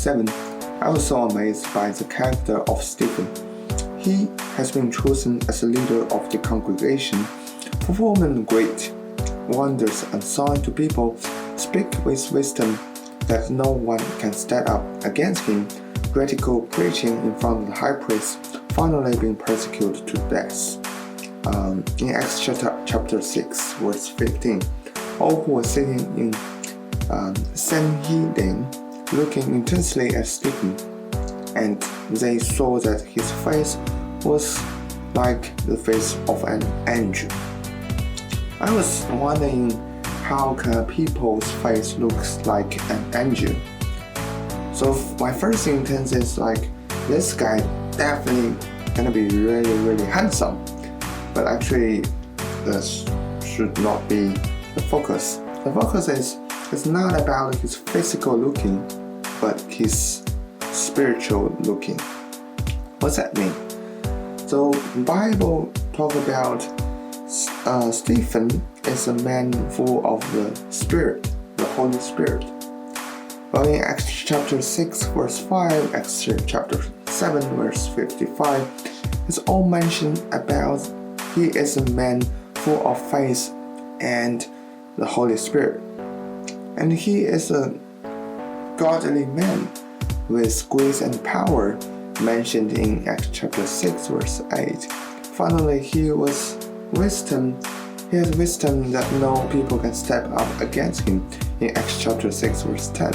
7, I was so amazed by the character of Stephen. He has been chosen as a leader of the congregation, performing great wonders and signs to people, speak with wisdom that no one can stand up against him, radical preaching in front of the high priest, finally being persecuted to death. In Acts chapter 6, verse 15, all who were sitting in Sanhedrin looking intensely at Stephen, and they saw that his face was like the face of an angel. I was wondering, how can people's face looks like an angel? So my first intent is like, this guy definitely gonna be really handsome. But actually, this should not be the focus. The focus is, it's not about his physical looking, but his spiritual looking. What's that mean? So the Bible talk about Stephen is a man full of the Spirit, the Holy Spirit. But in Acts chapter 6 verse 5, Acts chapter 7 verse 55, it's all mentioned about he is a man full of faith and the Holy Spirit. And he is a godly man with grace and power mentioned in Acts chapter 6 verse 8. Finally, he has wisdom that no people can step up against him in Acts chapter 6 verse 10.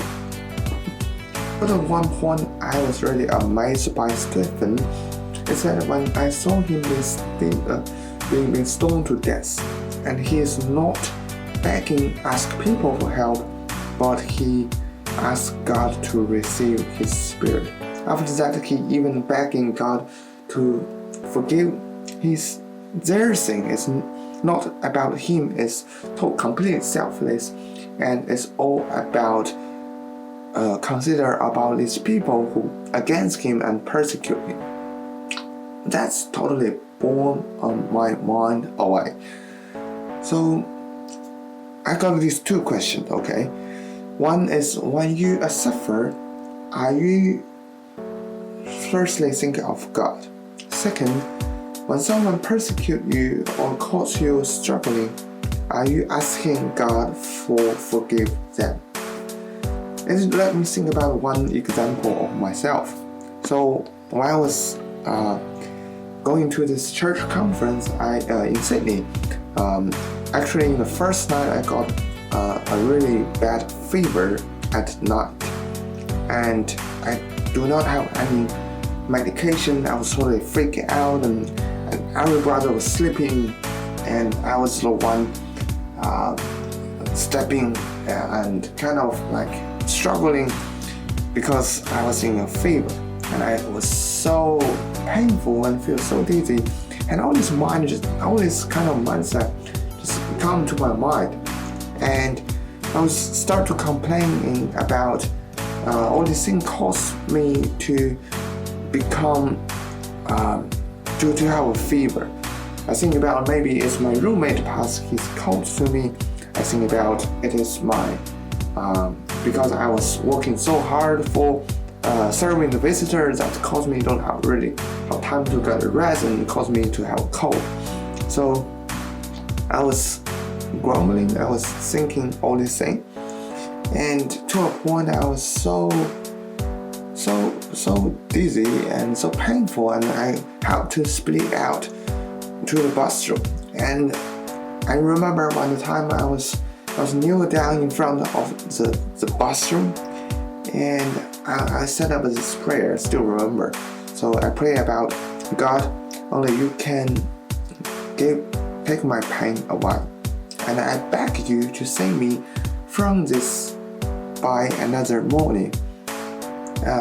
But at one point I was really amazed by Stephen is that when I saw him being stoned to death, and he is not ask people for help, but he asked God to receive his spirit. After that, he even begging God to forgive their sin. Is not about him, it's completely selfless, and it's all about consider about these people who against him and persecute him. That's totally born on my mind away. So I got these two questions, okay? One is, when you suffer, are you firstly thinking of God? Second, when someone persecute you or cause you struggling, are you asking God for forgive them? And let me think about one example of myself. So when I was going to this church conference in Sydney, actually in the first night I got a really bad fever at night, and I do not have any medication. I was totally freaking out, and every brother was sleeping, and I was the one stepping and kind of like struggling because I was in a fever, and I was so painful and feel so dizzy, and all this kind of mindset just come to my mind, and I was start to complaining about all these things caused me to become to have a fever. I think about maybe it's my roommate passed his coat to me. I think about it is my because I was working so hard for serving the visitors that caused me don't have really have time to get a rest, and caused me to have a cold. So I was grumbling, I was thinking all these things, and to a point I was so dizzy and so painful, and I had to split out to the bathroom. And I remember one time I was kneel down in front of the bathroom, and I set up this prayer, I still remember. So I pray about, God, only you can take my pain away, and I beg you to save me from this by another morning.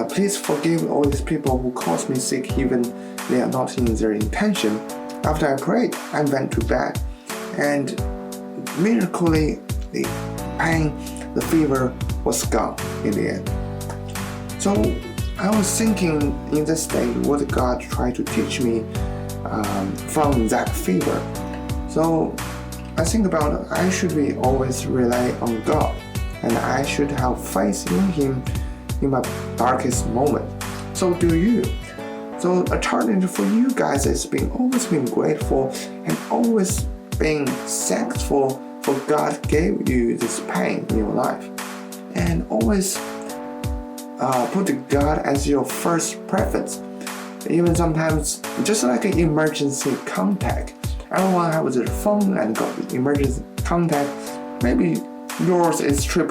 Please forgive all these people who caused me sick, even they are not in their intention. After I prayed, I went to bed, and miraculously the pain, the fever was gone in the end. So I was thinking in this state, what God tried to teach me from that fever. So I think about I should be always rely on God, and I should have faith in Him in my darkest moment. So do you. So a challenge for you guys is always being grateful and always being thankful for God gave you this pain in your life. And always put God as your first preference. Even sometimes, just like an emergency contact. Everyone has their phone and got emergency contact. Maybe yours is 000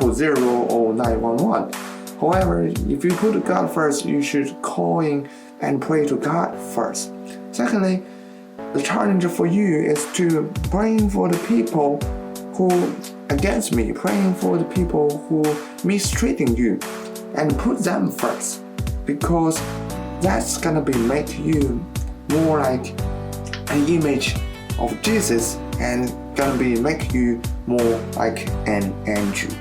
or 911. However, if you put God first, you should call in and pray to God first. Secondly, the challenge for you is to praying for the people who against me, praying for the people who mistreating you, and put them first, because that's gonna make you more like an image of Jesus and gonna make you more like an angel.